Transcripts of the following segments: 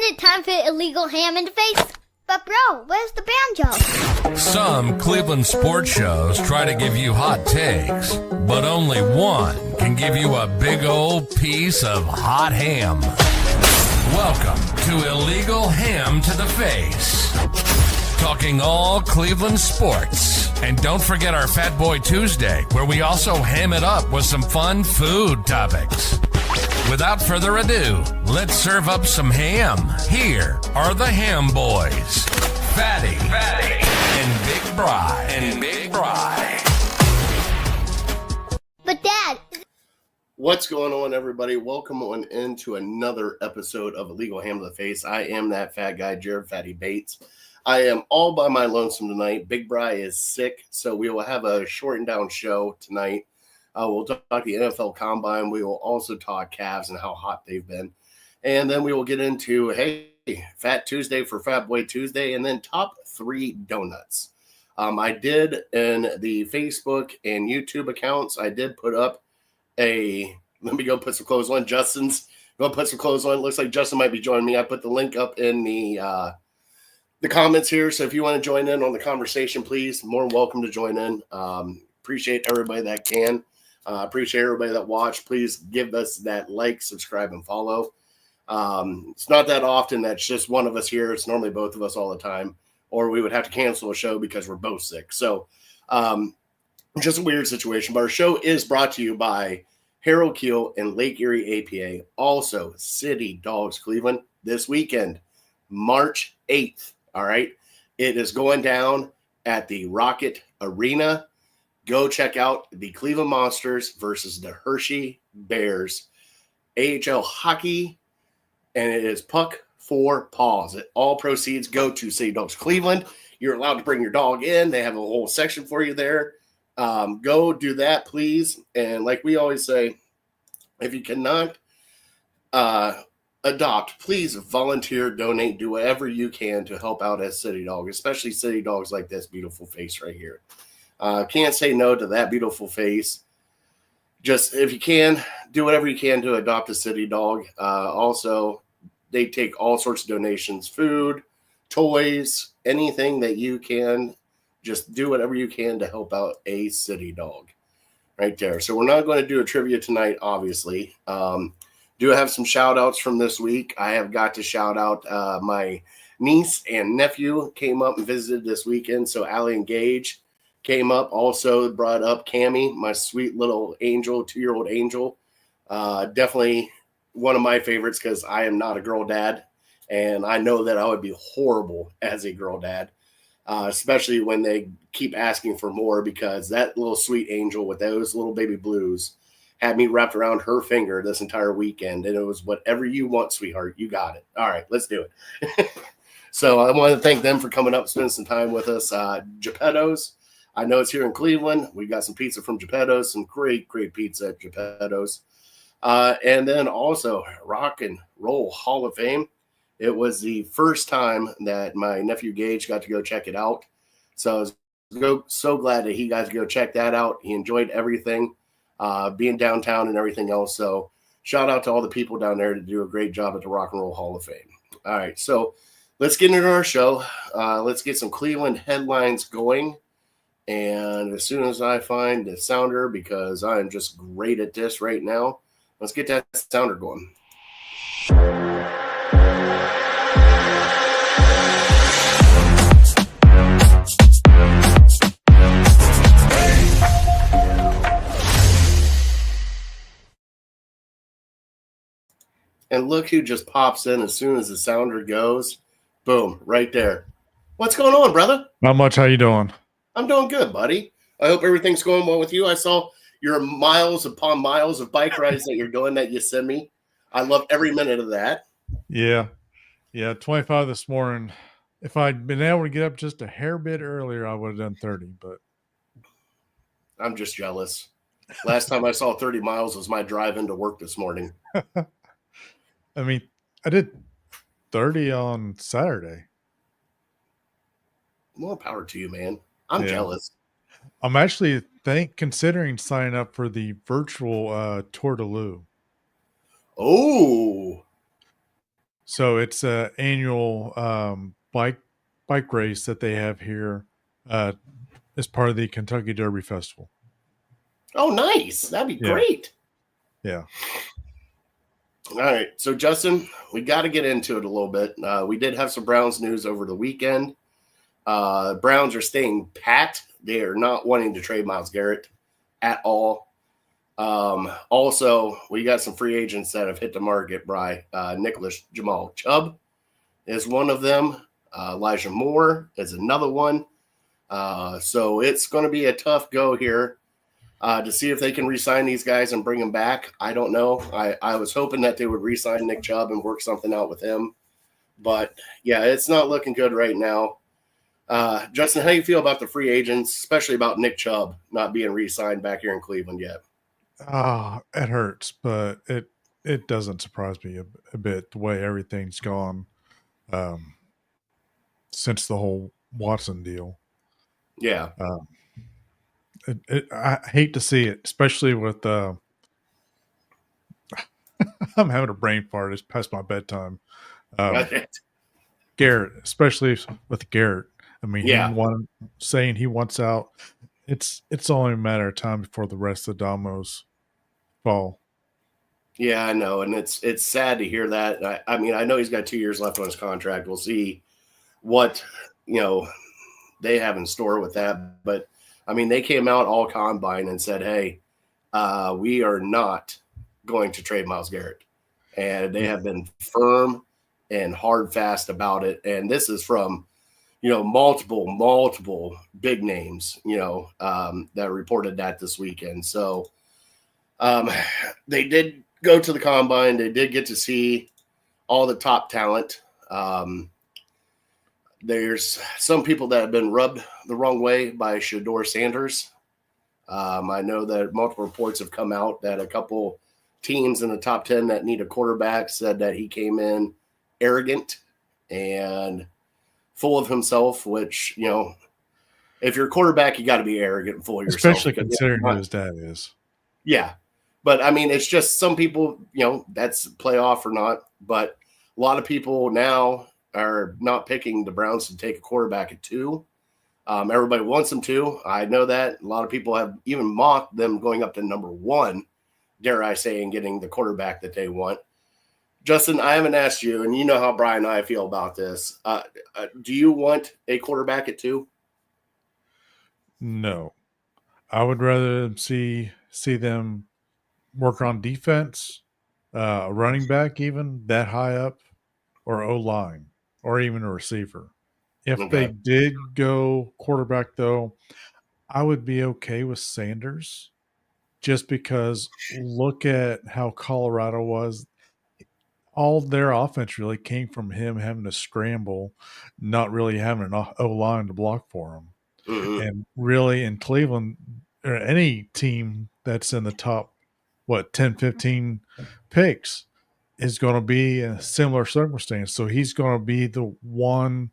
it time for illegal ham in the face? But bro, where's the banjo? Some Cleveland sports shows try to give you hot takes, but only one can give you a big old piece of hot ham. Welcome to Illegal Ham to the Face. Talking all Cleveland sports. And don't forget our Fat Boy Tuesday, where we also ham it up with some fun food topics. Without further ado, let's serve up some ham. Here are the Ham Boys, Fatty, and Big Bry. But Dad... What's going on, everybody? Welcome on into another episode of Illegal Ham to the Face. I am that fat guy, Jared Fatty Bates. I am all by my lonesome tonight. Big Bry is sick, so we will have a shortened down show tonight. We'll talk the NFL Combine. We will also talk Cavs and how hot they've been. And then we will get into, hey, Fat Tuesday for Fat Boy Tuesday, and then top 3 donuts. I did in the Facebook and YouTube accounts, I did put up let me go put some clothes on. Justin's going to put some clothes on. Looks like Justin might be joining me. I put the link up in the comments here. So if you want to join in on the conversation, please, more than welcome to join in. Appreciate everybody that can. Appreciate everybody that watched. Please give us that like, subscribe, and follow. It's not that often that's just one of us here. It's normally both of us all the time, or we would have to cancel a show because we're both sick. So just a weird situation. But our show is brought to you by Harold Keel and Lake Erie APA. Also, City Dogs Cleveland this weekend, March 8th. All right. It is going down at the Rocket Arena. Go check out the Cleveland Monsters versus the Hershey Bears. AHL hockey, and it is puck for paws. All proceeds go to City Dogs Cleveland. You're allowed to bring your dog in. They have a whole section for you there. Go do that, please. And like we always say, if you cannot adopt, please volunteer, donate, do whatever you can to help out as City Dog, especially City Dogs like this beautiful face right here. Can't say no to that beautiful face. Just if you can, do whatever you can to adopt a City Dog. Also, they take all sorts of donations, food, toys, anything that you can. Just do whatever you can to help out a City Dog right there. So we're not going to do a trivia tonight, obviously. Do have some shout outs from this week. I have got to shout out my niece and nephew came up and visited this weekend. So Allie and Gage came up, also brought up Cammie, my sweet little angel, 2-year-old angel. Definitely one of my favorites because I am not a girl dad. And I know that I would be horrible as a girl dad. Especially when they keep asking for more, because that little sweet angel with those little baby blues had me wrapped around her finger this entire weekend. And it was whatever you want, sweetheart. You got it. All right, let's do it. So I want to thank them for coming up, spending some time with us. Geppetto's, I know it's here in Cleveland. We got some pizza from Geppetto's, some great pizza at Geppetto's. And then also Rock and Roll Hall of Fame. It was the first time that my nephew Gage got to go check it out. So I was so glad that he got to go check that out. He enjoyed everything, being downtown and everything else. So shout out to all the people down there to do a great job at the Rock and Roll Hall of Fame. All right, so let's get into our show. Let's get some Cleveland headlines going. And as soon as I find the sounder, because I am just great at this right now, let's get that sounder going. And look who just pops in as soon as the sounder goes. Boom, right there. What's going on, brother? Not much. How you doing? I'm doing good, buddy. I hope everything's going well with you. I saw your miles upon miles of bike rides that you're doing that you send me. I love every minute of that. Yeah, 25 this morning. If I'd been able to get up just a hair bit earlier, I would have done 30, but I'm just jealous. Last time I saw 30 miles was my drive into work this morning. I mean, I did 30 on Saturday. More power to you, man. I'm jealous. I'm actually considering signing up for the virtual Tour de Lou. Oh, So it's a annual bike race that they have here as part of the Kentucky Derby Festival. Oh, nice. That'd be Yeah. great. Yeah. All right. So, Justin, we got to get into it a little bit. We did have some Browns news over the weekend. Browns are staying pat. They are not wanting to trade Myles Garrett at all. Also, we got some free agents that have hit the market, Bry. Nicholas Jamal Chubb is one of them. Elijah Moore is another one. So it's going to be a tough go here to see if they can re-sign these guys and bring them back. I don't know. I was hoping that they would re-sign Nick Chubb and work something out with him. But, yeah, it's not looking good right now. Justin, how do you feel about the free agents, especially about Nick Chubb not being re-signed back here in Cleveland yet? It hurts, but it doesn't surprise me a bit the way everything's gone since the whole Watson deal. Yeah. I hate to see it, especially with I'm having a brain fart. It's past my bedtime. Garrett, especially with Garrett. I mean, Yeah. saying he wants out. It's only a matter of time before the rest of the dominoes fall. Yeah, I know, and it's sad to hear that. I mean, I know he's got 2 years left on his contract. We'll see what they have in store with that. But I mean, they came out all combine and said, "Hey, we are not going to trade Myles Garrett," and they have been firm and hard fast about it. And this is from multiple big names that reported that this weekend. So they did go to the combine. They did get to see all the top talent. There's some people that have been rubbed the wrong way by Shedeur Sanders. I know that multiple reports have come out that a couple teams in the top 10 that need a quarterback said that he came in arrogant and full of himself, which, if you're a quarterback, you got to be arrogant and full of yourself. Especially considering who his dad is. Yeah. But, I mean, it's just some people, that's playoff or not. But a lot of people now are not picking the Browns to take a quarterback at 2. Everybody wants them to. I know that. A lot of people have even mocked them going up to number 1, dare I say, and getting the quarterback that they want. Justin, I haven't asked you, and you know how Brian and I feel about this. Do you want a quarterback at 2? No. I would rather see them work on defense, running back even that high up, or O-line, or even a receiver. If they did go quarterback, though, I would be okay with Sanders just because look at how Colorado was. All their offense really came from him having to scramble, not really having an O-line to block for him. Mm-hmm. And really in Cleveland, or any team that's in the top, 10, 15 picks is going to be in a similar circumstance. So he's going to be the one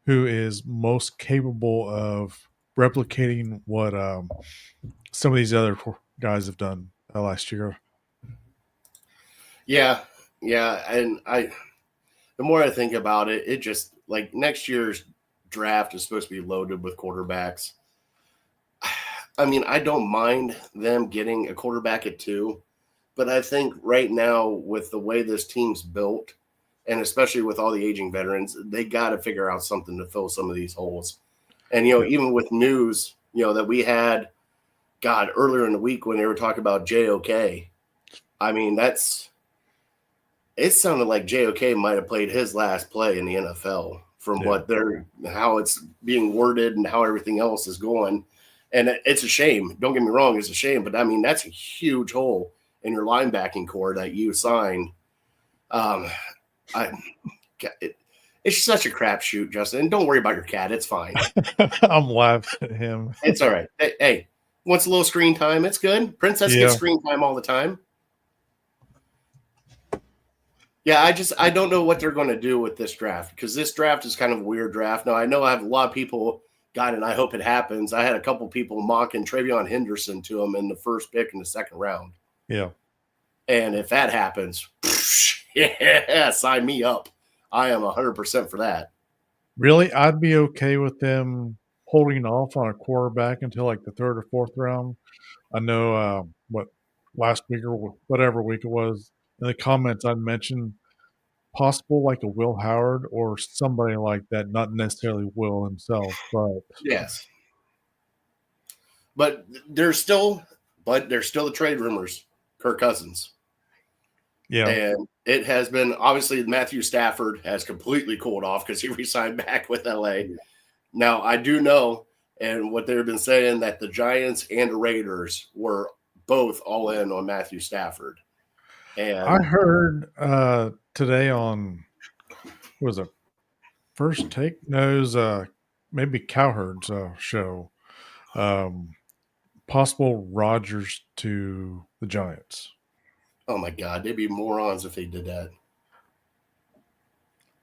who is most capable of replicating what some of these other guys have done last year. Yeah, and the more I think about it, it just like next year's draft is supposed to be loaded with quarterbacks. I mean, I don't mind them getting a quarterback at 2, but I think right now with the way this team's built, and especially with all the aging veterans, they got to figure out something to fill some of these holes. And, even with news, that we had, earlier in the week when they were talking about JOK, I mean, it sounded like JOK might have played his last play in the NFL from how it's being worded and how everything else is going. And it's a shame. Don't get me wrong, it's a shame. But, I mean, that's a huge hole in your linebacking core that you signed. It's such a crapshoot, Justin. And don't worry about your cat. It's fine. I'm laughing at him. It's all right. Hey, wants a little screen time. It's good. Princess gets screen time all the time. Yeah, I don't know what they're going to do with this draft because this draft is kind of a weird draft. Now, I know I have a lot of people, and I hope it happens. I had a couple people mocking Travion Henderson to him in the first pick in the second round. Yeah. And if that happens, Yeah, sign me up. I am 100% for that. Really, I'd be okay with them holding off on a quarterback until like the third or fourth round. I know what last week or whatever week it was in the comments I mentioned possible like a Will Howard or somebody like that, not necessarily Will himself, but Yes. But there's still the trade rumors. Kirk Cousins. yeah, And it has been obviously Matthew Stafford has completely cooled off because he resigned back with LA. Now I do know, and what they've been saying, that the Giants and the Raiders were both all in on Matthew Stafford. And I heard today on was it First Take? No, it was maybe Cowherd's show. Possible Rodgers to the Giants. oh my God, they'd be morons if they did that.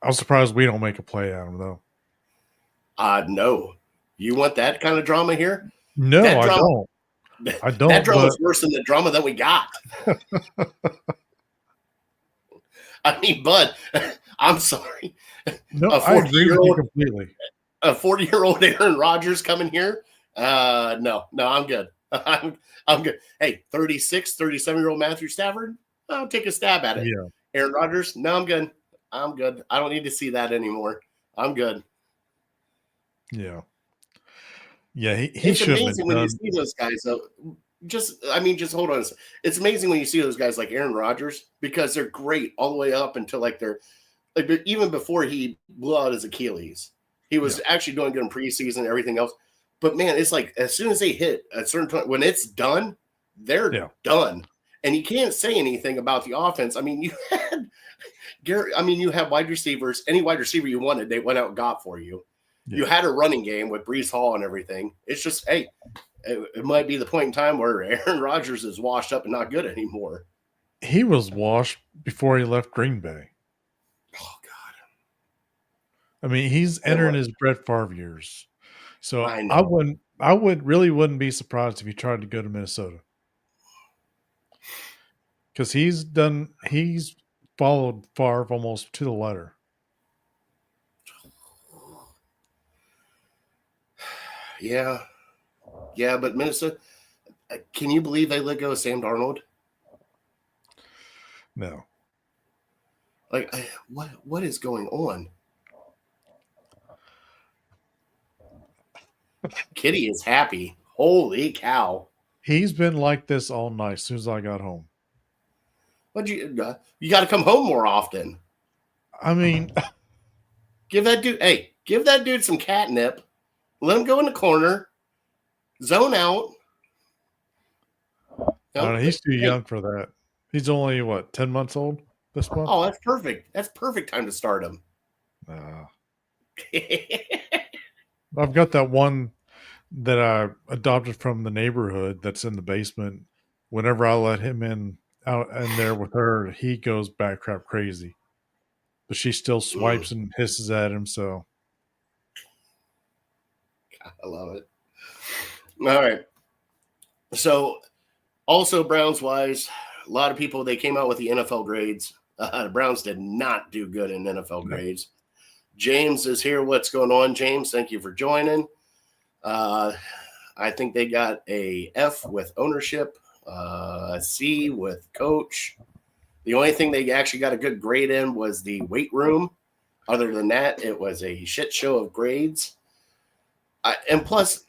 I'm surprised we don't make a play at him though. No. You want that kind of drama here? No, That I drama- don't. I don't. That drama but- is worse than the drama that we got. I mean, Bud, I'm sorry. No, a I agree with you 40-year-old completely. A 40-year-old Aaron Rodgers coming here? No, I'm good. I'm good. Hey, 36, 37-year-old Matthew Stafford? I'll take a stab at it. Yeah. Aaron Rodgers? No, I'm good. I'm good. I don't need to see that anymore. I'm good. Yeah. Yeah, he It's should have amazing been when done. you see those guys, though. Just hold on. It's amazing when you see those guys like Aaron Rodgers because they're great all the way up until like they're like even before he blew out his Achilles. He was actually doing good in preseason and everything else. But man, it's like as soon as they hit a certain point, when it's done, they're done. And you can't say anything about the offense. I mean, you had Gary, you have wide receivers, any wide receiver you wanted, they went out and got for you. Yeah. You had a running game with Breece Hall and everything. It's just, hey, it might be the point in time where Aaron Rodgers is washed up and not good anymore. He was washed before he left Green Bay. Oh, God. I mean, he's entering his Brett Favre years. So I know. I wouldn't be surprised if he tried to go to Minnesota. Because he's followed Favre almost to the letter. Yeah. Yeah, but Minnesota, can you believe they let go of Sam Darnold? No. Like, what is going on? Kitty is happy. Holy cow. He's been like this all night as soon as I got home. You got to come home more often. I mean, give that dude some catnip. Let him go in the corner. Zone out. I don't know, he's too young for that. He's only, 10 months old this month? Oh, that's perfect. That's perfect time to start him. I've got that one that I adopted from the neighborhood that's in the basement. Whenever I let him out in there with her, he goes back crap crazy. But she still swipes and hisses at him, so. I love it. All right. So, also Browns-wise, a lot of people, they came out with the NFL grades. The Browns did not do good in NFL grades. James is here. What's going on, James? Thank you for joining. I think they got a F with ownership, a C with coach. The only thing they actually got a good grade in was the weight room. Other than that, it was a shit show of grades. And plus,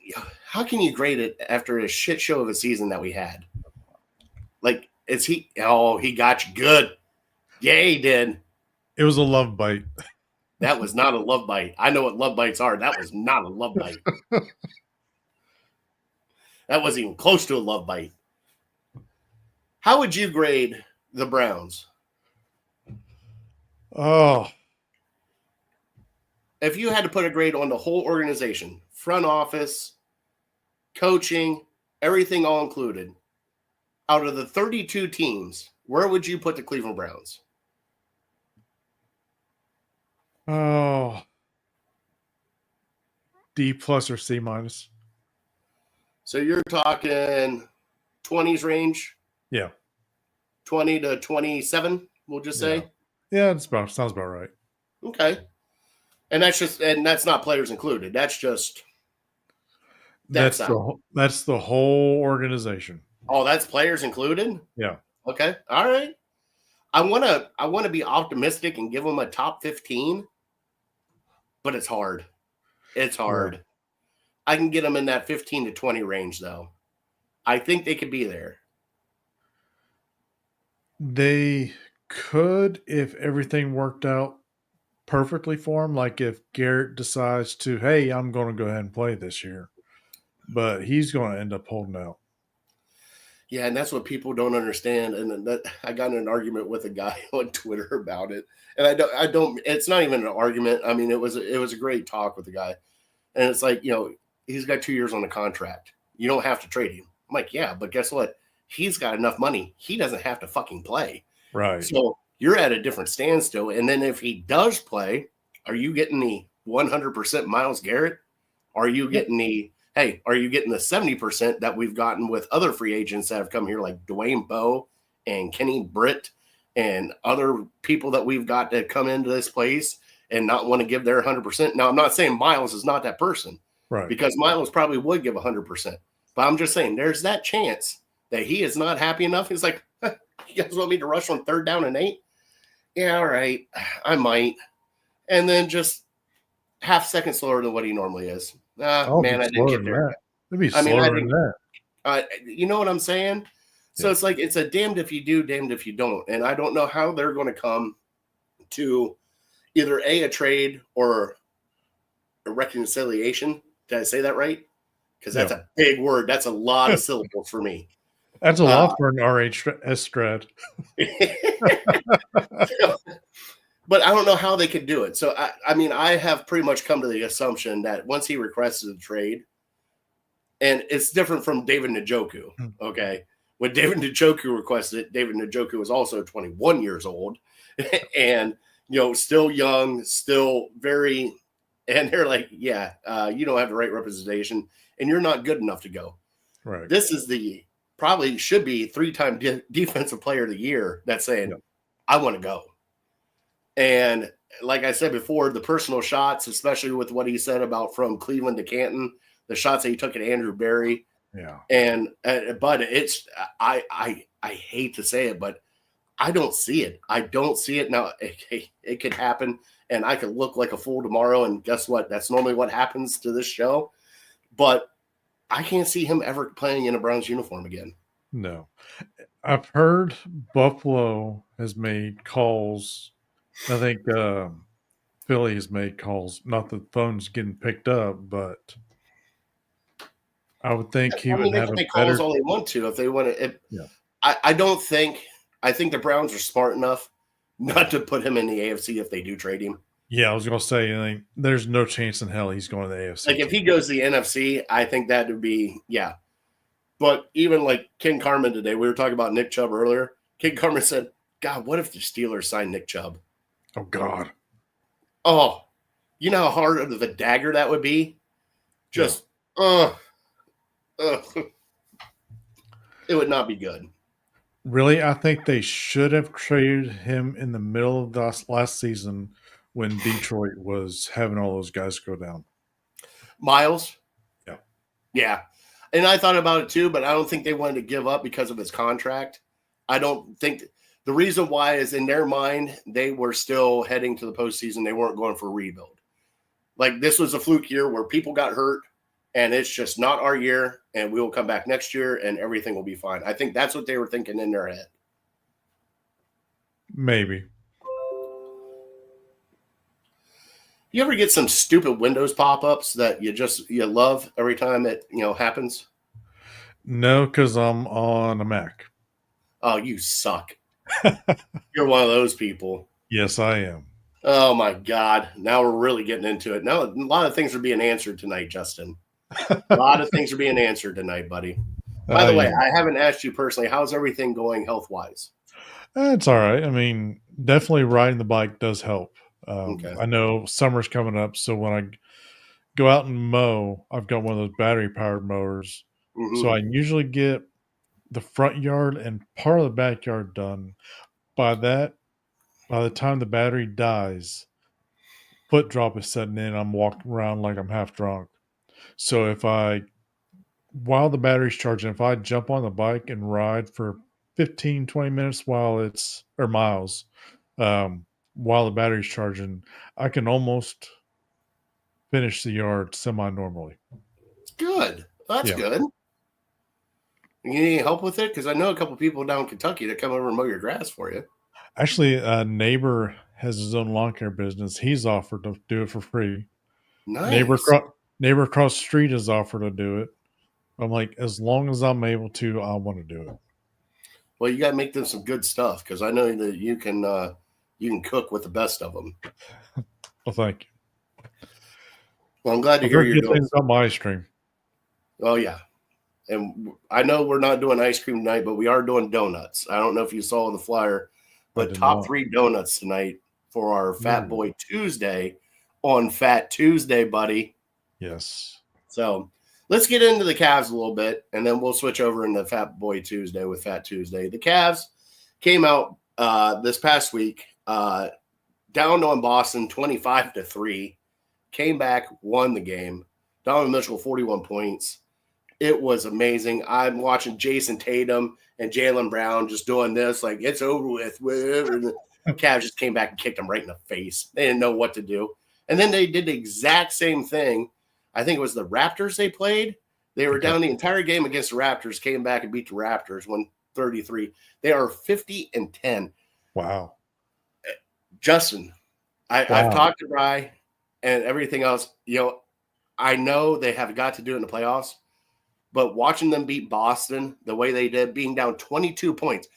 how can you grade it after a shit show of a season that we had? Like, he got you good. Yeah, he did. It was a love bite. That was not a love bite. I know what love bites are. That was not a love bite. That wasn't even close to a love bite. How would you grade the Browns? Oh. If you had to put a grade on the whole organization, front office, coaching, everything all included, out of the 32 teams, where would you put the Cleveland Browns? Oh. D plus or C minus. So you're talking 20s range? Yeah. 20 to 27, we'll just say? Yeah, it sounds about right. Okay. And that's not players included. That's just that That's side. that's the whole organization. Oh, that's players included? Yeah. Okay. All right. I wanna be optimistic and give them a top 15, but it's hard. It's Yeah. hard. I can get them in that 15 to 20 range though. I think they could be there. They could if everything worked out perfectly for him. Like if Garrett decides to, hey, I'm going to go ahead and play this year, but he's going to end up holding out. Yeah, and that's what people don't understand. And that I got in an argument with a guy on Twitter about it. And I don't it's not even an argument. I mean, it was a great talk with the guy. And it's like, he's got 2 years on the contract. You don't have to trade him. I'm like, yeah, but guess what? He's got enough money. He doesn't have to fucking play. Right. So you're at a different standstill. And then if he does play, are you getting the 100% Miles Garrett? Are you getting are you getting the 70% that we've gotten with other free agents that have come here, like Dwayne Bowe and Kenny Britt and other people that we've got to come into this place and not want to give their 100%? Now, I'm not saying Miles is not that person, Right. because Miles probably would give 100%. But I'm just saying there's that chance that he is not happy enough. He's like, you guys want me to rush on 3rd down and 8? Yeah, all right, I might. And then just half second slower than what he normally is. Man, I didn't get there. It'd be I mean, slower than that. You know what I'm saying? So Yeah. it's like it's a damned if you do, damned if you don't. And I don't know how they're going to come to either a trade or a reconciliation. Did I say that right? Because that's a big word. That's a lot of syllables for me. That's a lot for an RHS strat. But I don't know how they could do it. So, I mean, I have pretty much come to the assumption that once he requested a trade, and it's different from David Njoku, okay? When David Njoku requested it, David Njoku was also 21 years old and, still young, still very – and they're like, yeah, you don't have the right representation, and you're not good enough to go. Right. This is probably should be 3-time defensive player of the year that's saying, I want to go. And like I said before, the personal shots, especially with what he said about from Cleveland to Canton, the shots that he took at Andrew Berry. Yeah. And but it's I hate to say it, but I don't see it. I don't see it now. It could happen, and I could look like a fool tomorrow. And guess what? That's normally what happens to this show. But I can't see him ever playing in a Browns uniform again. No. I've heard Buffalo has made calls. I think Philly has made calls. Not that the phone's getting picked up, but I would think he would They have can a make better. calls all they want to if they want to. Yeah. I don't think. I think the Browns are smart enough not to put him in the AFC if they do trade him. Yeah, I was going to say, like, there's no chance in hell he's going to the AFC. Like if he goes to the NFC, I think that would be But even like Ken Carmen today, we were talking about Nick Chubb earlier. Ken Carmen said, "God, what if the Steelers signed Nick Chubb?" Oh God. Oh, you know how hard of a dagger that would be? Just, it would not be good. Really, I think they should have traded him in the middle of the last season when Detroit was having all those guys go down. Miles? Yeah. Yeah. And I thought about it too, but I don't think they wanted to give up because of his contract. I don't think the reason why is in their mind, they were still heading to the postseason. They weren't going for a rebuild. Like this was a fluke year where people got hurt and it's just not our year and we will come back next year and everything will be fine. I think that's what they were thinking in their head. Maybe. You ever get some stupid Windows pop-ups that you love every time it happens? No, because I'm on a Mac. Oh, you suck. You're one of those people. Yes, I am. Oh my God. Now we're really getting into it. Now a lot of things are being answered tonight, Justin. A lot of things are being answered tonight, buddy. By the way, Yeah. I haven't asked you personally, how's everything going health-wise? It's all right. I mean, definitely riding the bike does help. Okay. I know summer's coming up, so when I go out and mow, I've got one of those battery-powered mowers. Mhm. So I usually get the front yard and part of the backyard done. By that, By the time the battery dies, foot drop is setting in. I'm walking around like I'm half drunk. So while the battery's charging, if I jump on the bike and ride for 15, 20 minutes or miles, while the battery's charging, I can almost finish the yard semi-normally. Good. That's Yeah. good. You need any help with it? Because I know a couple people down in Kentucky that come over and mow your grass for you. Actually, a neighbor has his own lawn care business. He's offered to do it for free. Nice. Neighbor across the street has offered to do it. I'm like, as long as I'm able to, I want to do it. Well, you got to make them some good stuff because I know that you can cook with the best of them. Well, thank you. Well, I'm glad to I've hear heard you're good doing. things about my ice cream. Oh yeah, and I know we're not doing ice cream tonight, but we are doing donuts. I don't know if you saw the flyer, but top not. 3 donuts tonight for our Fat Ooh. Boy Tuesday on Fat Tuesday, buddy. Yes. So let's get into the Cavs a little bit, and then we'll switch over into Fat Boy Tuesday with Fat Tuesday. The Cavs came out this past week down on Boston 25-3, came back, won the game. Donovan Mitchell, 41 points. It was amazing. I'm watching Jason Tatum and Jaylen Brown just doing this, like, it's over with. And the Cavs just came back and kicked them right in the face. They didn't know what to do. And then they did the exact same thing. I think it was the Raptors they played. They were down the entire game against the Raptors, came back and beat the Raptors, won 33. They are 50-10. Wow. Justin, I've talked to Bry and everything else. I know they have got to do it in the playoffs, but watching them beat Boston the way they did, being down 22 points,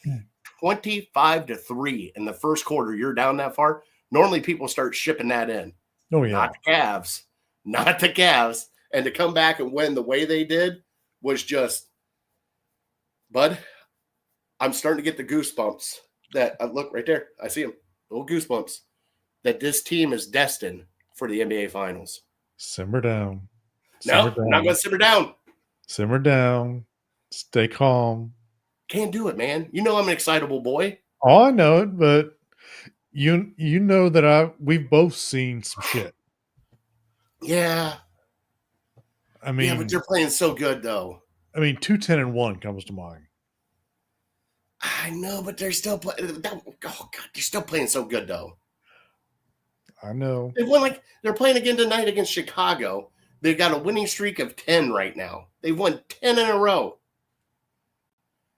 25-3 in the first quarter, you're down that far. Normally people start shipping that in. Oh, yeah. Not the Cavs. And to come back and win the way they did was just, bud, I'm starting to get the goosebumps that look right there. I see them. Little goosebumps that this team is destined for the NBA Finals. Simmer down. No, I'm not going to simmer down. Simmer down. Stay calm. Can't do it, man. You know I'm an excitable boy. Oh, I know it, but you know that we've both seen some shit. Yeah. I mean, yeah, but they're playing so good, though. I mean, 2-10-1 comes to mind. I know, but they're still playing. Oh God, they're still playing so good, though. I know. They won they're playing again tonight against Chicago. They've got a winning streak of 10 right now. They've won 10 in a row.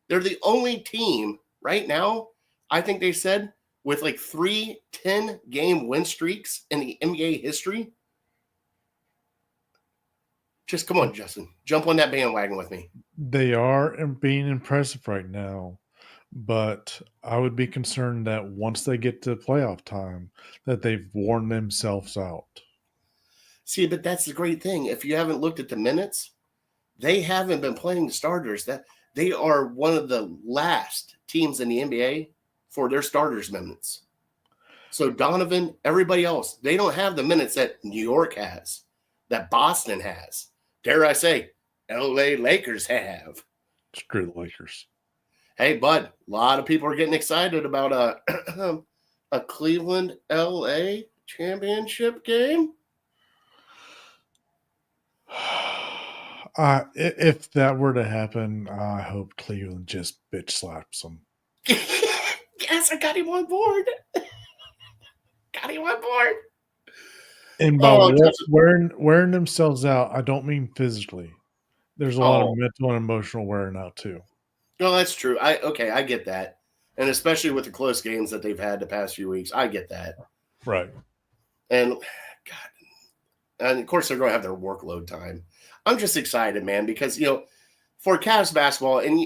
They're the only team right now, I think they said, with 3 10-game win streaks in the NBA history. Just come on, Justin. Jump on that bandwagon with me. They are being impressive right now, but I would be concerned that once they get to playoff time, that they've worn themselves out. See, but that's the great thing. If you haven't looked at the minutes, they haven't been playing the starters. That they are one of the last teams in the NBA for their starters minutes. So Donovan, everybody else, they don't have the minutes that New York has, that Boston has. Dare I say, LA Lakers have. Screw the Lakers. Hey, bud, a lot of people are getting excited about a Cleveland LA championship game. If that were to happen, I hope Cleveland just bitch slaps them. Yes, I got him on board. And by wearing themselves out, I don't mean physically. There's a lot of mental and emotional wearing out too. No, that's true. I get that. And especially with the close games that they've had the past few weeks, I get that. Right. And God, and of course they're going to have their workload time. I'm just excited, man, because, for Cavs basketball, and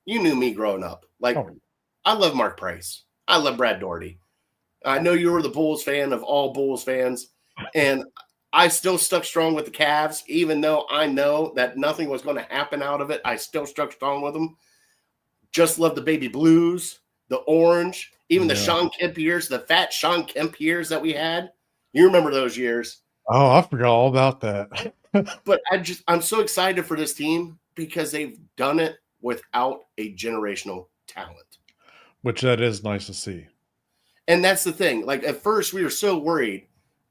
you knew me growing up. I love Mark Price. I love Brad Daugherty. I know you were the Bulls fan of all Bulls fans, and I still stuck strong with the Cavs, even though I know that nothing was going to happen out of it. I still stuck strong with them. Just love the baby blues, the orange, even the Sean Kemp years, the fat Sean Kemp years that we had. You remember those years. Oh, I forgot all about that. But I'm so excited for this team because they've done it without a generational talent. Which that is nice to see. And that's the thing. Like at first we were so worried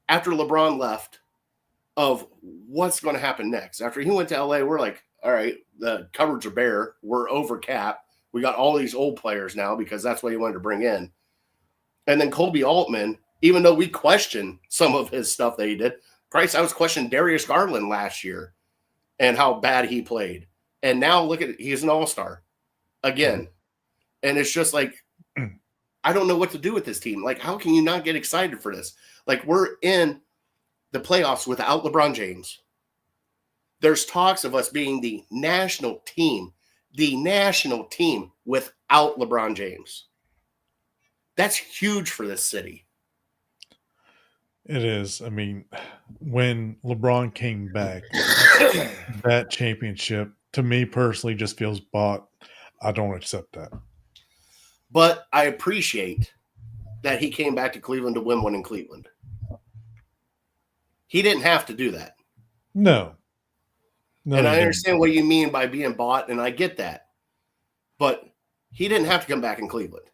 after LeBron left of what's going to happen next. After he went to LA, we're like, all right, the cupboards are bare. We're over cap. We got all these old players now because that's what he wanted to bring in. And then Kobe Altman, even though we questioned some of his stuff that he did, Christ, I was questioning Darius Garland last year and how bad he played. And now look at it. He's an all-star again. And it's just like, I don't know what to do with this team. Like, how can you not get excited for this? Like, we're in the playoffs without LeBron James. There's talks of us being the national team without LeBron James. That's huge for this city. It is. I mean, when LeBron came back, that championship, to me personally, just feels bought. I don't accept that. But I appreciate that he came back to Cleveland to win one in Cleveland. He didn't have to do that. No. And I understand what you mean by being bought, and I get that. But he didn't have to come back in Cleveland.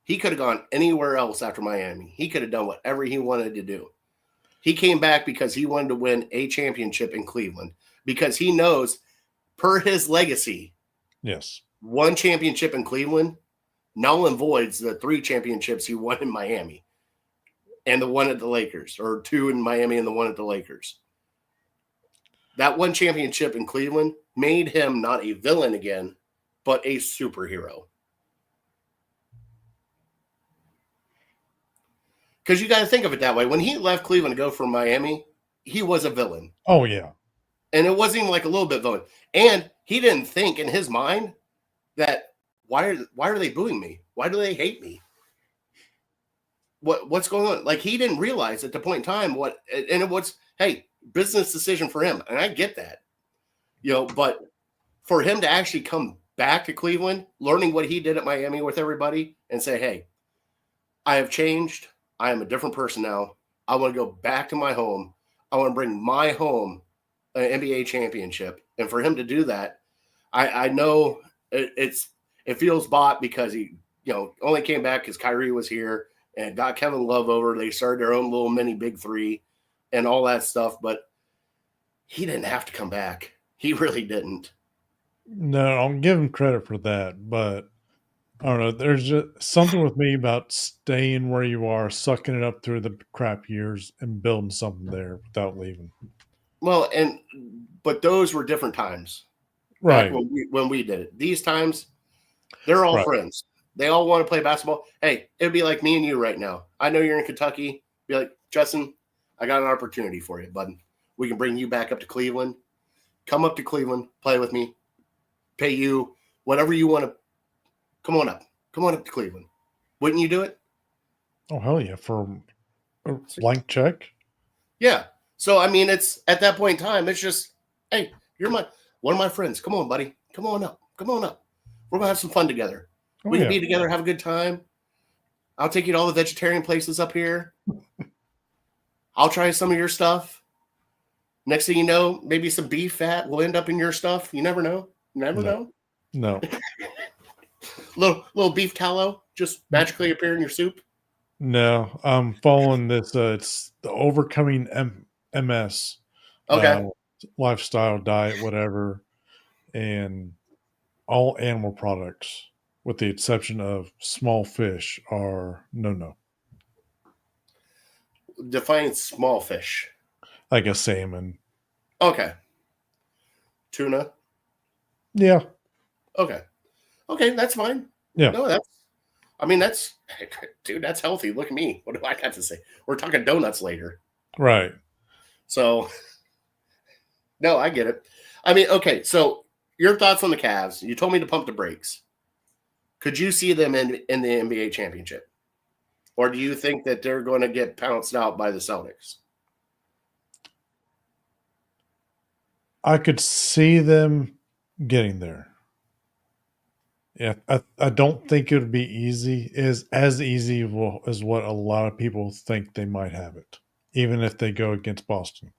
He could have gone anywhere else after Miami. He could have done whatever he wanted to do. He came back because he wanted to win a championship in Cleveland because he knows, per his legacy, yes, one championship in Cleveland null and voids the 3 championships he won in Miami and the one at the Lakers, or 2 in Miami and the one at the Lakers. That one championship in Cleveland made him not a villain again, but a superhero. Because you got to think of it that way. When he left Cleveland to go for Miami, he was a villain. Oh, yeah. And it wasn't even like a little bit villain. And he didn't think in his mind that, why are they booing me? Why do they hate me? What's going on? Like, he didn't realize at the point in time and it was, hey, business decision for him. And I get that, but for him to actually come back to Cleveland, learning what he did at Miami with everybody and say, hey, I have changed. I am a different person now. I want to go back to my home. I want to bring my home an NBA championship. And for him to do that, I know it feels bought because he, only came back because Kyrie was here and got Kevin Love over. They started their own little mini big 3 and all that stuff. But he didn't have to come back. He really didn't. No, I'll give him credit for that. But I don't know. There's just something with me about staying where you are, sucking it up through the crap years and building something there without leaving. Well, but those were different times. Right. When we did it. These times, they're all friends. They all want to play basketball. Hey, it would be like me and you right now. I know you're in Kentucky. Be like, Justin, I got an opportunity for you, bud. We can bring you back up to Cleveland. Come up to Cleveland, play with me, pay you whatever you want to. Come on up. Come on up to Cleveland. Wouldn't you do it? Oh, hell yeah. For a blank check? Yeah. So, I mean, it's at that point in time, it's just, hey, you're one of my friends. Come on, buddy. Come on up. Come on up. We're going to have some fun together. We can be together, have a good time. I'll take you to all the vegetarian places up here. I'll try some of your stuff. Next thing you know, maybe some beef fat will end up in your stuff. You never know. Never know. No. little beef tallow just magically appear in your soup. No, I'm following this. It's the Overcoming MS. Okay. Lifestyle, diet, whatever. And all animal products, with the exception of small fish, are no. Define small fish. Like a salmon. Okay. Tuna. Yeah. Okay, that's fine. Yeah. No, dude, that's healthy. Look at me. What do I got to say? We're talking donuts later. Right. So, no, I get it. I mean, okay, so your thoughts on the Cavs. You told me to pump the brakes. Could you see them in the NBA championship? Or do you think that they're going to get pounced out by the Celtics? I could see them getting there. Yeah, I don't think it would be easy. As easy as what a lot of people think they might have it, even if they go against Boston.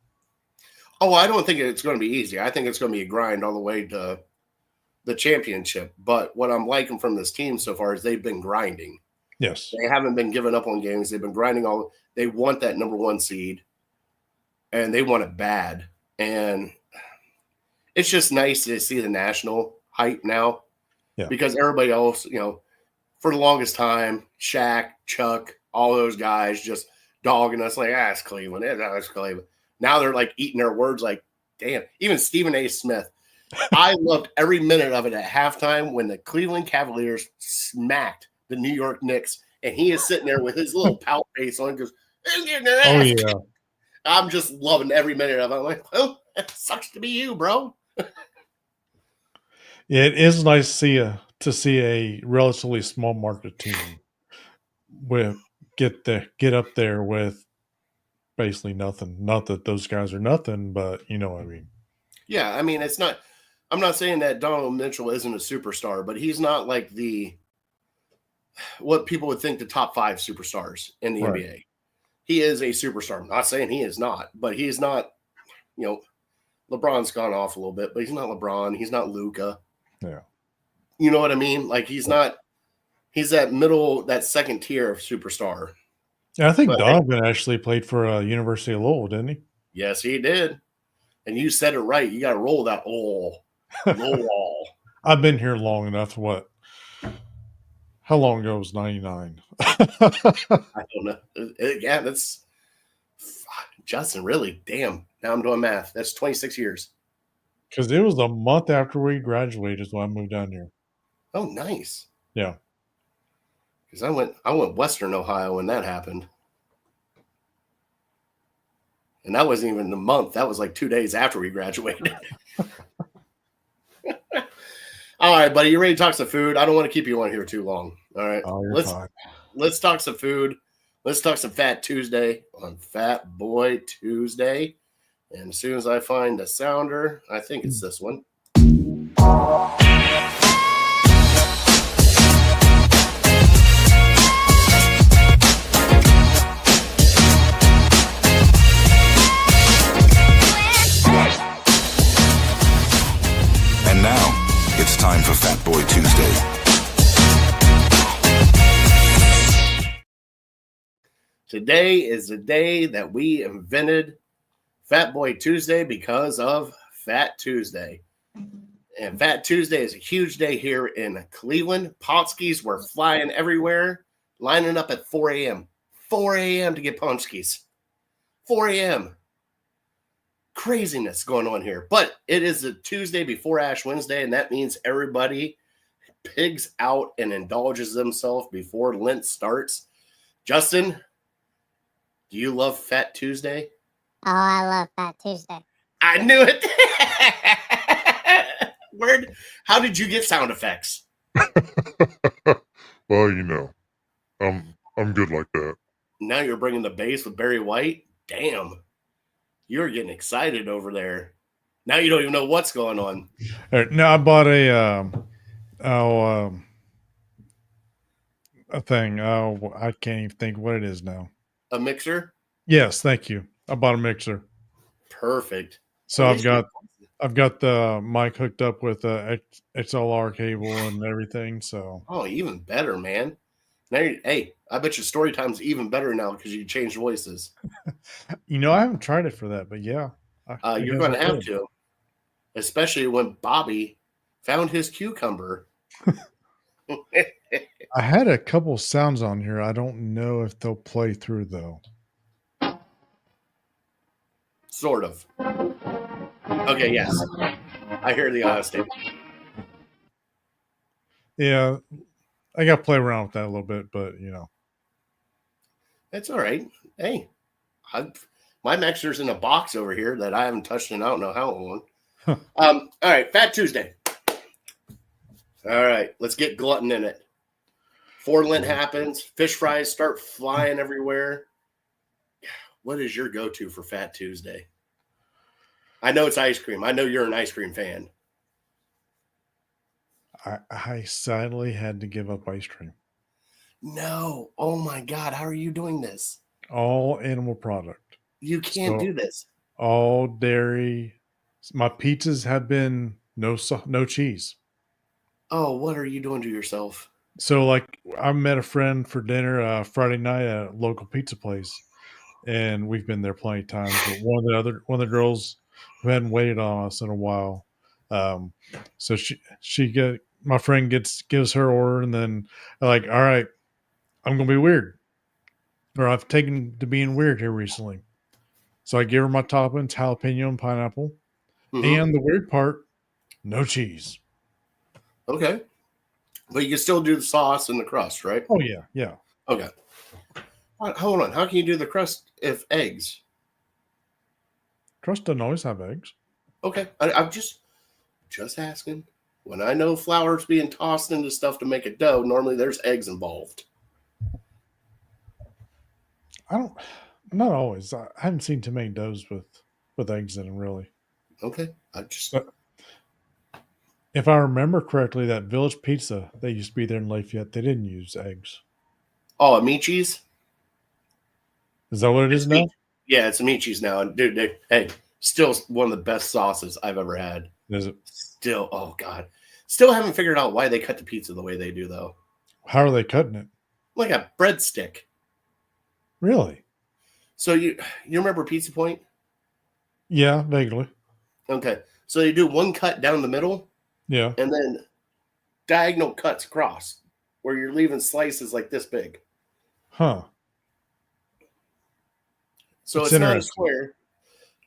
Oh, I don't think it's going to be easy. I think it's going to be a grind all the way to the championship. But what I'm liking from this team so far is they've been grinding. Yes. They haven't been giving up on games. They've been grinding all. They want that number 1 seed, and they want it bad. And it's just nice to see the national hype now, because everybody else, for the longest time, Shaq, Chuck, all those guys just dogging us like, it's Cleveland. It's Cleveland. Now they're like eating their words like, damn. Even Stephen A. Smith. I loved every minute of it at halftime when the Cleveland Cavaliers smacked the New York Knicks, and he is sitting there with his little pout face on and goes, Oh, yeah. I'm just loving every minute of it. I'm like, well, it sucks to be you, bro. Yeah, it is nice to see a relatively small market team get up there with basically nothing. Not that those guys are nothing, but you know what I mean. Yeah, I mean, it's not. I'm not saying that Donovan Mitchell isn't a superstar, but he's not like what people would think the top 5 superstars in the NBA. He is a superstar. I'm not saying he is not, but he's not. LeBron's gone off a little bit, but he's not LeBron. He's not Luka. Yeah. You know what I mean? Like he's not. He's that second tier of superstar. Yeah, I think Donovan actually played for University of Lowell, didn't he? Yes, he did. And you said it right. You got to roll that Lowell. I've been here long enough. What? How long ago was 99? I don't know. Yeah, that's Justin. Really, damn. Now I'm doing math. That's 26 years. Because it was a month after we graduated when I moved down here. Oh, nice. Yeah. Because I went Western Ohio when that happened. And that wasn't even a month. That was like 2 days after we graduated. All right, buddy. You ready to talk some food? I don't want to keep you on here too long. All right. Oh, let's talk some food. Let's talk some Fat Tuesday on Fat Boy Tuesday. And as soon as I find the sounder, I think it's this one. And now, it's time for Fat Boy Tuesday. Today is the day that we invented Fat Boy Tuesday because of Fat Tuesday. And Fat Tuesday is a huge day here in Cleveland. Potskis were flying everywhere, lining up at 4 a.m. 4 a.m. to get Potskis. 4 a.m. Craziness going on here. But it is the Tuesday before Ash Wednesday, and that means everybody pigs out and indulges themselves before Lent starts. Justin, do you love Fat Tuesday? Oh, I love Fat Tuesday. I knew it. How did you get sound effects? Well, you know, I'm good like that. Now you're bringing the bass with Barry White? Damn. You're getting excited over there. Now you don't even know what's going on. Now I bought a thing. Oh, I can't even think what it is now. A mixer? Yes, thank you. I bought a mixer. Perfect. So I've got the mic hooked up with a XLR cable and everything. So even better, man. Now, hey, I bet your story time's even better now because you changed voices. I haven't tried it for that, but yeah, you're going to have to, especially when Bobby found his cucumber. I had a couple sounds on here. I don't know if they'll play through though. Sort of. Okay, yes. I hear the honesty. Yeah, I got to play around with that a little bit, but It's all right. Hey, my mixer's in a box over here that I haven't touched in I don't know how long. All right, Fat Tuesday. All right, let's get glutton in it. Before Lent happens, fish fries start flying everywhere. What is your go-to for Fat Tuesday? I know it's ice cream. I know you're an ice cream fan. I sadly had to give up ice cream. No. Oh, my God. How are you doing this? All animal product. You can't do this. All dairy. My pizzas have been no cheese. Oh, what are you doing to yourself? So, like, I met a friend for dinner Friday night at a local pizza place, and we've been there plenty of times. But one of the girls who hadn't waited on us in a while, um, so she get my friend gives her order, and then like, all right, I'm gonna be weird, or I've taken to being weird here recently. So I give her my toppings, jalapeno and pineapple, Hmm. and the weird part, no cheese. Okay. But you can still do the sauce and the crust, right? Oh yeah, yeah. Okay. Hold on. How can you do the crust if eggs? Crust doesn't always have eggs. Okay. I'm just asking. When I know flour's being tossed into stuff to make a dough, normally there's eggs involved. I don't. Not always. I haven't seen too many doughs with eggs in them, really. Okay. I just But if I remember correctly, that Village Pizza that used to be there in Lafayette, they didn't use eggs. oh, Amici's? Is that what it It's is meat. now? Yeah, it's Amici's now. And dude, hey, still one of the best sauces I've ever had. Is it? Still, oh god. Still haven't figured out why they cut the pizza the way they do though. How are they cutting it? Like a breadstick. Really? So you remember Pizza Point? Yeah, vaguely. Okay. So they do one cut down the middle Yeah. and then diagonal cuts across where you're leaving slices like this big. Huh. So It's it's not a interesting. square,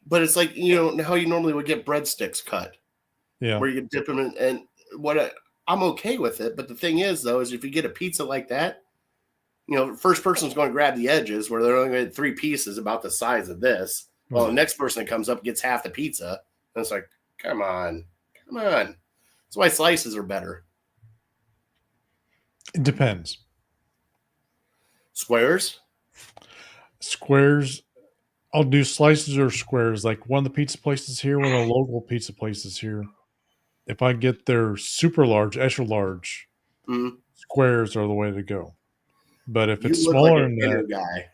but it's like, how you normally would get breadsticks cut Yeah. where you dip them in. And I'm okay with it. But the thing is, though, is if you get a pizza like that, the first person's going to grab the edges where they're only going to get 3 pieces about the size of this. Well, the next person that comes up gets half the pizza. And it's like, come on. That's why slices are better. It depends. Squares? Squares. I'll do slices or squares. Like one of the pizza places here, one of the local pizza places here. If I get their super large, extra large, Mm, squares are the way to go. But if you it's look like smaller an than inner that, guy.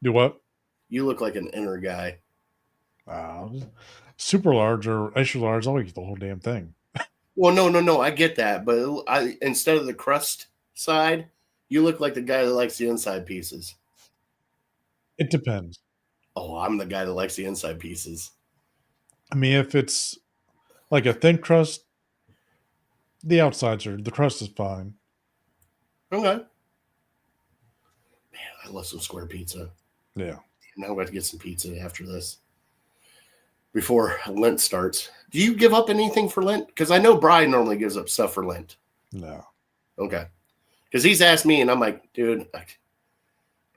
do what? You look like an inner guy. Uh, Super large or extra large, I'll eat the whole damn thing. Well, no. I get that. But instead of the crust side, you look like the guy that likes the inside pieces. It depends. Oh, I'm the guy that likes the inside pieces. I mean, if it's like a thin crust, the crust is fine. Okay. Man, I love some square pizza. Yeah. Now I'm going to get some pizza after this. Before Lent starts. Do you give up anything for Lent? Because I know Brian normally gives up stuff for Lent. No. Okay. Because he's asked me, and I'm like, dude, I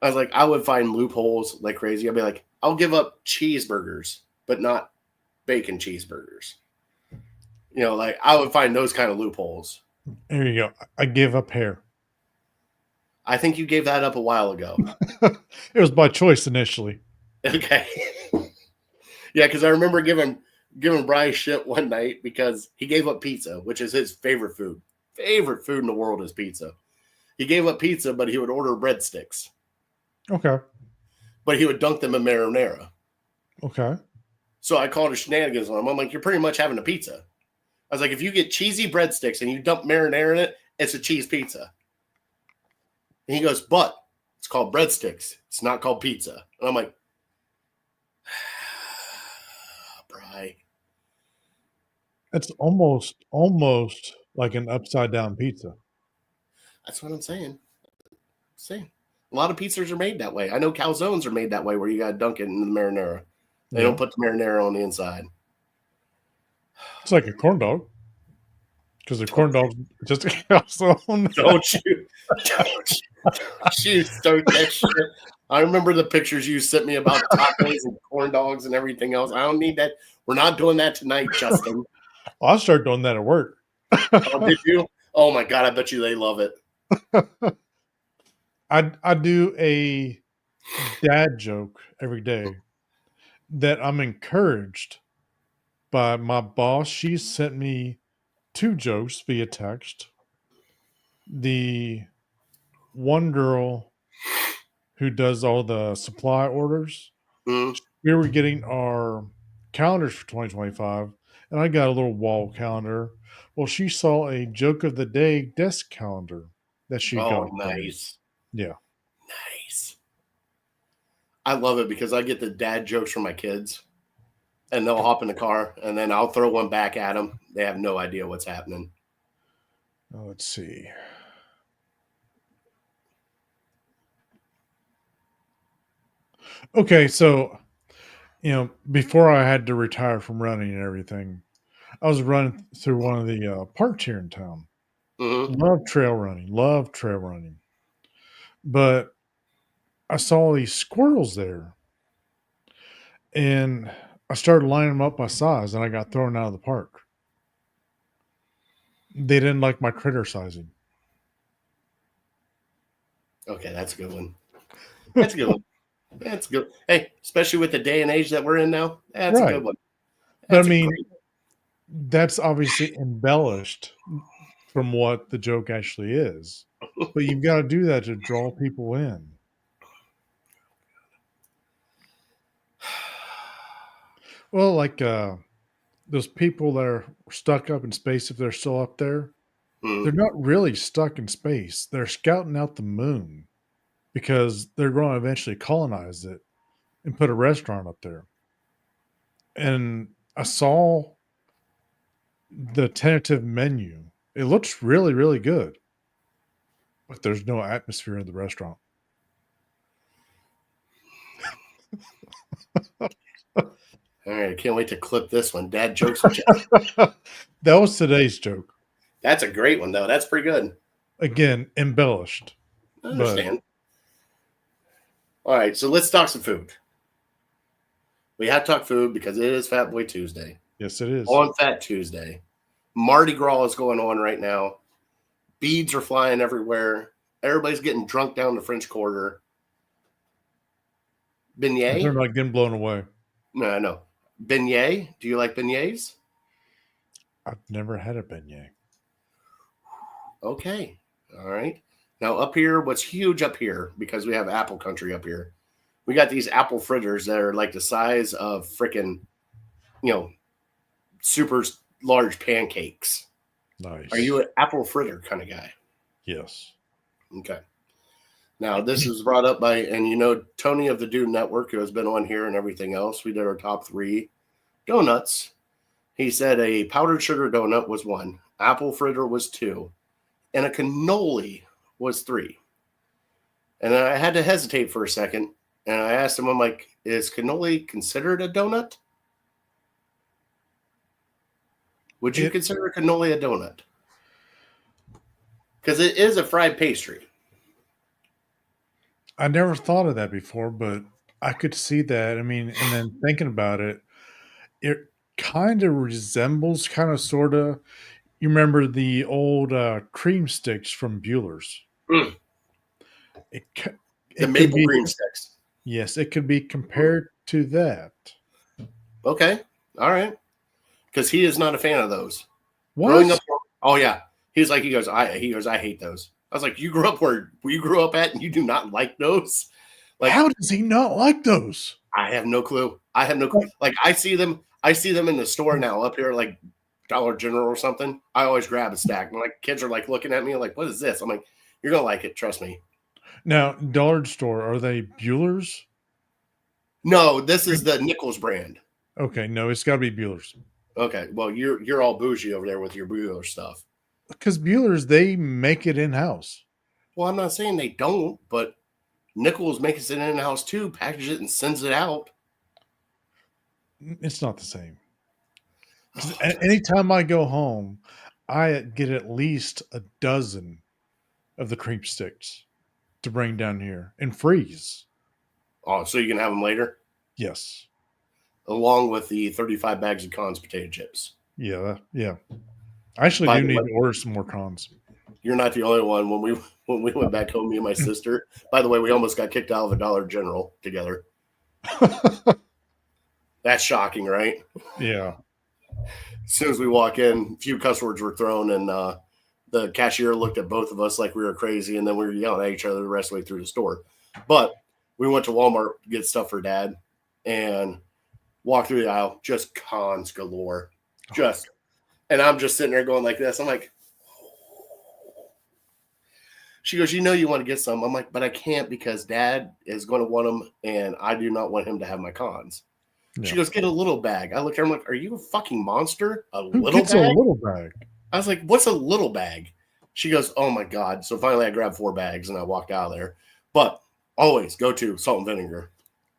was like, I would find loopholes like crazy. I'd be like, I'll give up cheeseburgers, but not bacon cheeseburgers. Like I would find those kind of loopholes. There you go. I gave up hair. I think you gave that up a while ago. It was by choice initially. Okay. Yeah, because I remember giving Brian shit one night because he gave up pizza, which is his favorite food. Favorite food in the world is pizza. He gave up pizza, but he would order breadsticks. Okay. But he would dunk them in marinara. Okay. So I called it shenanigans on him. I'm like, you're pretty much having a pizza. I was like, if you get cheesy breadsticks and you dump marinara in it, it's a cheese pizza. And he goes, but it's called breadsticks. It's not called pizza. And I'm like, Bri. It's almost like an upside down pizza. That's what I'm saying. A lot of pizzas are made that way. I know calzones are made that way where you got to dunk it in the marinara. They don't put the marinara on the inside. It's like a corn dog. Because the corn dog's just a calzone. Don't you start that shit. I remember the pictures you sent me about tacos and corn dogs and everything else. I don't need that. We're not doing that tonight, Justin. I'll start doing that at work. Oh, did you? Oh my God, I bet you they love it. I do a dad joke every day that I'm encouraged by my boss. She sent me 2 jokes via text. The one girl who does all the supply orders, Mm, we were getting our calendars for 2025, and I got a little wall calendar. Well, she saw a joke of the day desk calendar. that she Oh, got. nice. Yeah. Nice. I love it because I get the dad jokes from my kids, and they'll hop in the car, and then I'll throw one back at them. They have no idea what's happening. Let's see. Okay, so before I had to retire from running and everything, I was running through one of the parks here in town. Mm-hmm. Love trail running. But I saw these squirrels there, and I started lining them up by size, and I got thrown out of the park. They didn't like my critter sizing. Okay, that's a good one. That's a good one. That's good. Hey, especially with the day and age that we're in now, that's a Right. good one. But That's I a mean, great- that's obviously embellished from what the joke actually is. But you've got to do that to draw people in. Well, like those people that are stuck up in space, if they're still up there, they're Mm. not really stuck in space. They're scouting out the moon because they're going to eventually colonize it and put a restaurant up there. And I saw the tentative menu. It looks really, really good, but there's no atmosphere in the restaurant. All right, I can't wait to clip this one. Dad jokes with you. That was today's joke. That's a great one, though. That's pretty good. Again, embellished. I understand. All right, so let's talk some food. We have to talk food because it is Fat Boy Tuesday. Yes, it is. On Fat Tuesday, Mardi Gras is going on right now. Beads are flying everywhere. Everybody's getting drunk down the French Quarter. They're Beignet? not getting blown away. No. Beignet? Do you like beignets? I've never had a beignet. Okay. All right. Now, up here, what's huge up here, because we have apple country up here, we got these apple fritters that are like the size of freaking, super large pancakes. Nice. Are you an apple fritter kind of guy? Yes. Okay. Now, this is brought up by, and Tony of the Dude Network, who has been on here and everything else. We did our top 3 donuts. He said a powdered sugar donut was 1, apple fritter was 2, and a cannoli was 3. And I had to hesitate for a second, and I asked him, I'm like, is cannoli considered a donut? Would you consider a cannoli a donut? Because it is a fried pastry. I never thought of that before, but I could see that. I mean, and then thinking about it, it kind of resembles, sort of. You remember the old cream sticks from Bueller's? Mm. It The could maple be, cream sticks. Yes, it could be compared to that. Okay. All right. Because he is not a fan of those. What? Growing up, oh yeah. He goes, I hate those. I was like, you grew up where you grew up at and you do not like those? Like, how does he not like those? I have no clue. Like, I see them in the store now up here, like Dollar General or something. I always grab a stack. And like kids are like looking at me like, what is this? I'm like, you're gonna like it, trust me. Now, Dollar Store, are they Bueller's? No, this is the Nichols brand. Okay, no, it's got to be Bueller's. Okay, well, you're all bougie over there with your Bueller stuff. Because Bueller's, they make it in-house. Well, I'm not saying they don't, but Nichols makes it in-house too, packages it and sends it out. It's not the same. Anytime I go home, I get at least a dozen of the cream sticks to bring down here and freeze. Oh, so you can have them later? Yes. Along with the 35 bags of Cons potato chips. Yeah. I actually By do the need way- to order some more Cons. You're not the only one. When we went back home, me and my sister, by the way, we almost got kicked out of a Dollar General together. That's shocking, right? Yeah. As soon as we walk in, a few cuss words were thrown, and the cashier looked at both of us like we were crazy, and then we were yelling at each other the rest of the way through the store. But we went to Walmart to get stuff for Dad, and walked through the aisle, just Cons galore. And I'm just sitting there going like this. I'm like, She goes, you know you want to get some. I'm like, but I can't because Dad is going to want them, and I do not want him to have my cons. She Yeah. goes, get a little bag. I look at her, I'm like, are you a fucking monster? A Who little gets bag? a little bag? I was like, what's a little bag? She goes, oh my God. So finally I grabbed 4 bags and I walked out of there. But always go to salt and vinegar.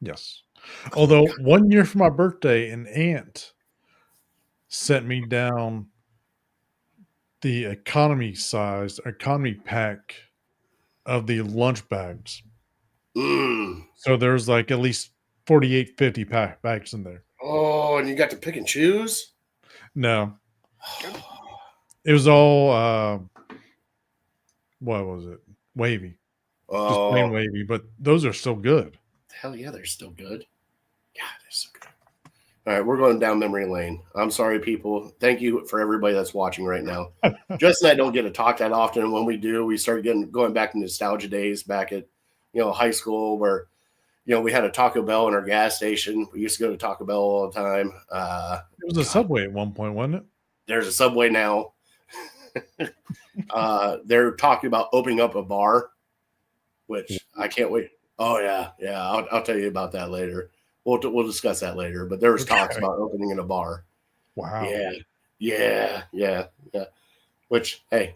Yes. Although 1 year for my birthday, an aunt sent me down the economy pack of the lunch bags. Mm. So there's like at least 48, 50 bags in there. Oh, and you got to pick and choose? No, it was all, what was it? Wavy. Just plain Oh, wavy, but those are still good. hell yeah, they're still good. Yeah, they're so good. All right, we're going down memory lane. I'm sorry, people. Thank you for everybody that's watching right now. Justin and I don't get to talk that often. And when we do, we start going back to nostalgia days back at, high school where, we had a Taco Bell in our gas station. We used to go to Taco Bell all the time. It was a Subway at one point, wasn't it? There's a Subway now. They're talking about opening up a bar, which I can't wait. Oh yeah. I'll tell you about that later. We'll discuss that later. But there was talks about opening in a bar. Wow. Yeah. Which, hey,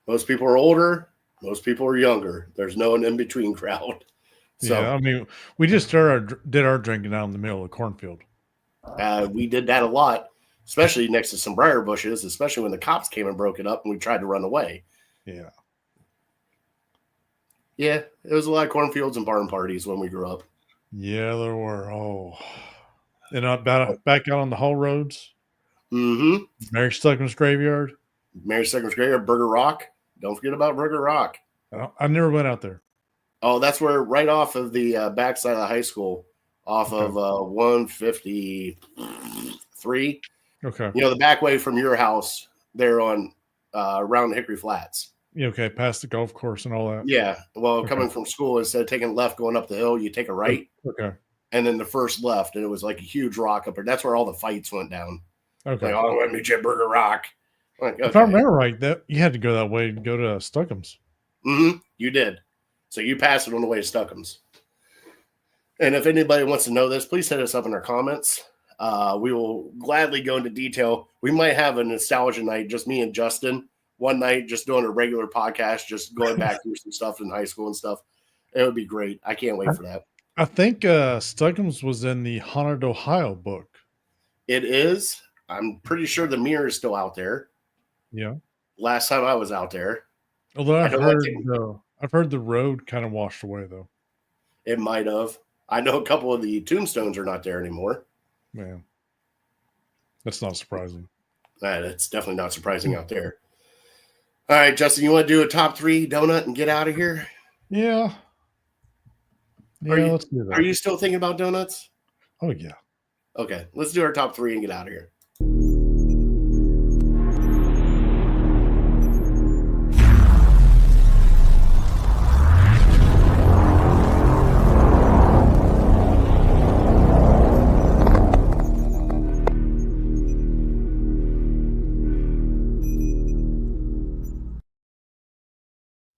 most people are older. Most people are younger. There's no in between crowd. So Yeah, I mean, we just did our drinking out in the middle of the cornfield. we did that a lot, especially next to some briar bushes, especially when the cops came and broke it up and we tried to run away. Yeah. Yeah, it was a lot of cornfields and barn parties when we grew up. Yeah, there were. Oh. And back out on the haul roads, Mm-hmm. Mary Stuckman's graveyard. Mary Stuckman's Graveyard, Burger Rock. Don't forget about Burger Rock. I never went out there. Oh, that's where right off of the backside of the high school, off of 153. Okay. The back way from your house there on around Hickory Flats. Yeah, okay, past the golf course and all that. Yeah. Well, Okay. coming from school, instead of taking left going up the hill, you take a right Okay. and then the first left. And it was like a huge rock up there. That's where all the fights went down. Okay. Like, oh, let me meet you at Burger Rock. Like, If I okay. remember right, that you had to go that way to go to Stuckham's. Mm-hmm. You did. So you passed it on the way to Stuckham's. And if anybody wants to know this, please hit us up in our comments. We will gladly go into detail. We might have a nostalgia night, just me and Justin, one night, just doing a regular podcast, just going back through some stuff in high school and stuff. It would be great. I can't wait for that. I think Stuckham's was in the Haunted Ohio book. It is. I'm pretty sure the mirror is still out there. Yeah. Last time I was out there, Although I I've know heard the road kind of washed away though. it might have. I know a couple of the tombstones are not there anymore. Man. That's not surprising. That's definitely not surprising out there. All right, Justin, you want to do a top 3 donut and get out of here? Yeah. Yeah, Are you- let's do that. Are you still thinking about donuts? Oh yeah. Okay, let's do our top 3 and get out of here.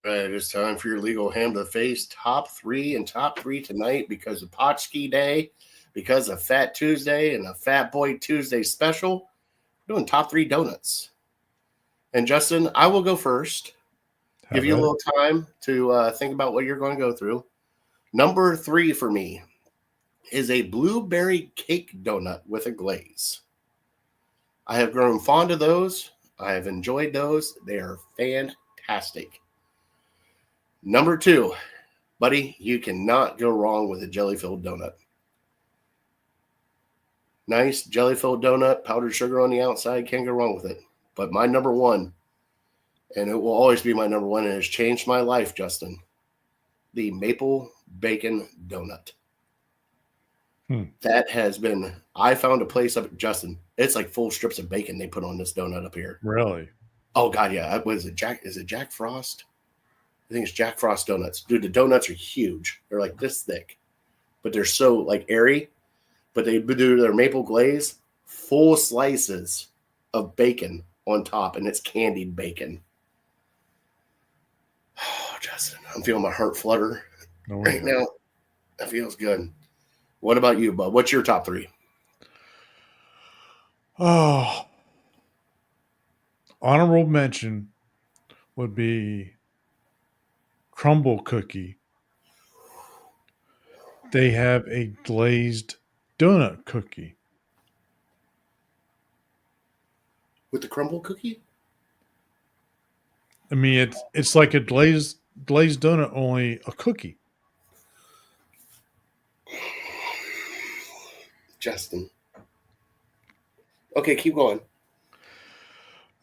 It is time for your legal ham to the face top 3 and top 3 tonight because of Potski Day, because of Fat Tuesday and a Fat Boy Tuesday special. We're doing top 3 donuts. And Justin, I will go first. Give you a little time to think about what you're going to go through. Number 3 for me is a blueberry cake donut with a glaze. I have grown fond of those. I have enjoyed those. They are fantastic. Number 2, buddy, you cannot go wrong with a jelly-filled donut. Nice jelly-filled donut, powdered sugar on the outside, can't go wrong with it. But my number 1, and it will always be my number 1, and it has changed my life, Justin, the maple bacon donut. That has been, I found a place up, Justin, it's like full strips of bacon they put on this donut up here. Really? Oh, God, yeah. What is it, Jack Frost? I think it's Jack Frost donuts. Dude, the donuts are huge. They're like this thick, but they're so like airy. But they do their maple glaze, full slices of bacon on top, and it's candied bacon. Justin, I'm feeling my heart flutter No, right now. That feels good. What about you, bud? What's your top 3? Oh, honorable mention would be Crumble Cookie. They have a glazed donut cookie. With the crumble cookie? I mean, it's like a glazed donut, only a cookie. Justin. Okay, keep going.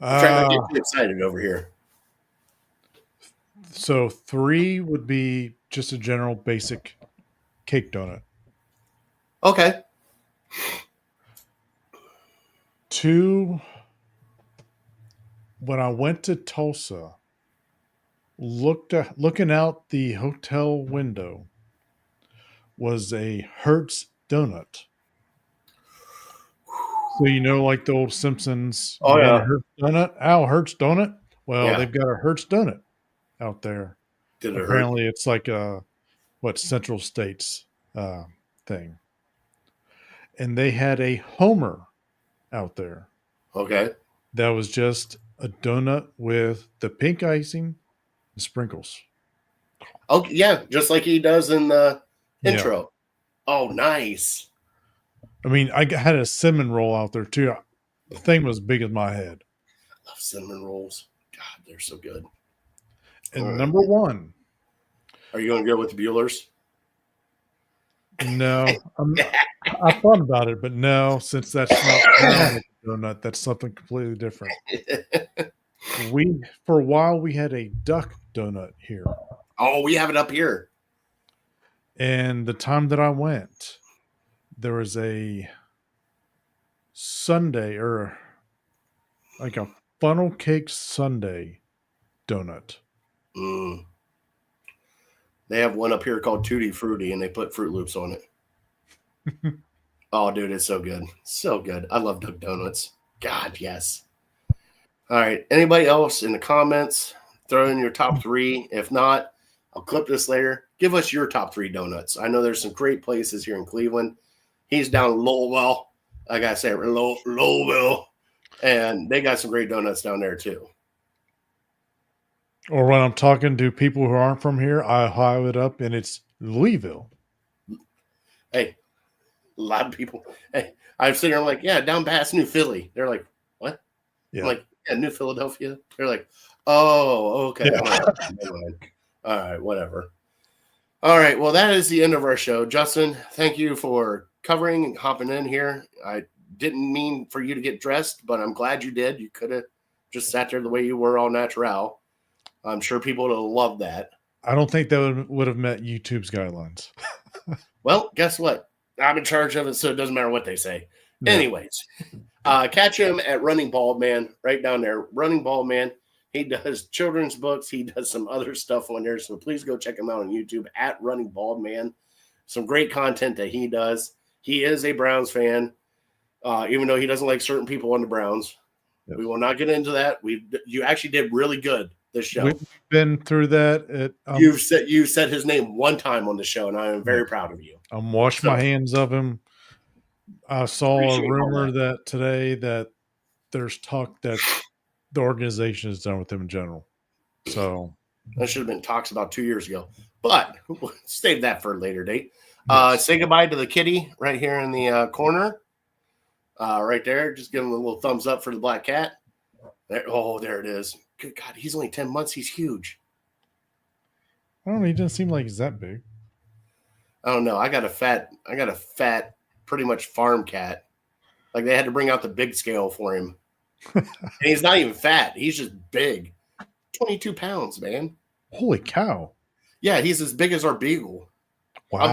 I'm trying not to get too excited over here. So 3 would be just a general basic cake donut. Okay. 2, when I went to Tulsa, looking out the hotel window was a Hertz donut. So like the old Simpsons. Oh, you want yeah. a Hertz donut? Al Hertz donut? Well, Yeah. they've got a Hertz donut out there. Did it hurt? Apparently, it's like a Central States thing, and they had a Homer out there Okay. that was just a donut with the pink icing and sprinkles. Okay, yeah, just like he does in the Yeah. intro. Oh, nice. I mean, I had a cinnamon roll out there too. The thing was big as my head. I love cinnamon rolls. God, they're so good. And All right. number 1, Are you going to go with the Bueller's? no, I thought about it, but no, since that's not a donut, that's something completely different. For a while we had a duck donut here, Oh, we have it up here. and the time that I went, there was a sundae or like a funnel cake sundae donut. Mm. They have one up here called Tutti Frutti, and they put Fruit Loops on it. Oh, dude, it's so good. So good. I love Duck Donuts. God, yes. All right. Anybody else in the comments? Throw in your top 3. If not, I'll clip this later. Give us your top 3 donuts. I know there's some great places here in Cleveland. He's down in Lowell. I got to say, Lowell. And they got some great donuts down there, too. Or when I'm talking to people who aren't from here, I highlight it up, and it's Louisville. Hey, a lot of people. Hey, I'm sitting there, I'm like, yeah, down past New Philly. They're like, what? Yeah. I'm like, yeah, New Philadelphia. They're like, oh, okay. Yeah. Never mind. All right, whatever. All right, well, that is the end of our show. Justin, thank you for covering and hopping in here. I didn't mean for you to get dressed, but I'm glad you did. You could have just sat there the way you were, all natural. I'm sure people would have loved that. I don't think that would have met YouTube's guidelines. Well, guess what? I'm in charge of it, so it doesn't matter what they say. Yeah. Anyways, catch him at Running Bald Man, right down there. Running Bald Man. He does children's books. He does some other stuff on there. So please go check him out on YouTube at Running Bald Man. Some great content that he does. He is a Browns fan, even though he doesn't like certain people on the Browns. Yep. We will not get into that. You actually did really good this show. We've been through that. You said his name one time on the show, and I am very proud of you. I'm washing my hands of him. I saw a Appreciate all rumor that. that today that there's talk that the organization is done with him in general. So That should have been talks about 2 years ago, but we'll save that for a later date. Yes. Say goodbye to the kitty right here in the corner, right there. Just give him a little thumbs up for the black cat. There it is. Good God, he's only 10 months. He's huge. I don't know. He doesn't seem like he's that big. I don't know. I got a fat, pretty much farm cat. Like they had to bring out the big scale for him. And he's not even fat. He's just big. 22 pounds, man. Holy cow. Yeah, he's as big as our beagle. Wow.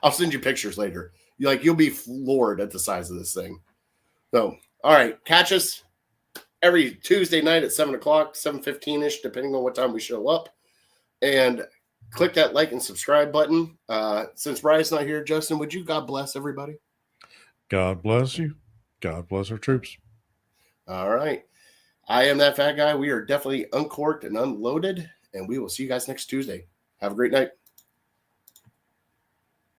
I'll send you pictures later. You'll be floored at the size of this thing. So, all right, catch us every Tuesday night at 7 o'clock, 7:15-ish, depending on what time we show up. And click that like and subscribe button. Since Brian's not here, Justin, would you God bless everybody? God bless you. God bless our troops. All right. I am that fat guy. We are definitely uncorked and unloaded. and we will see you guys next Tuesday. Have a great night.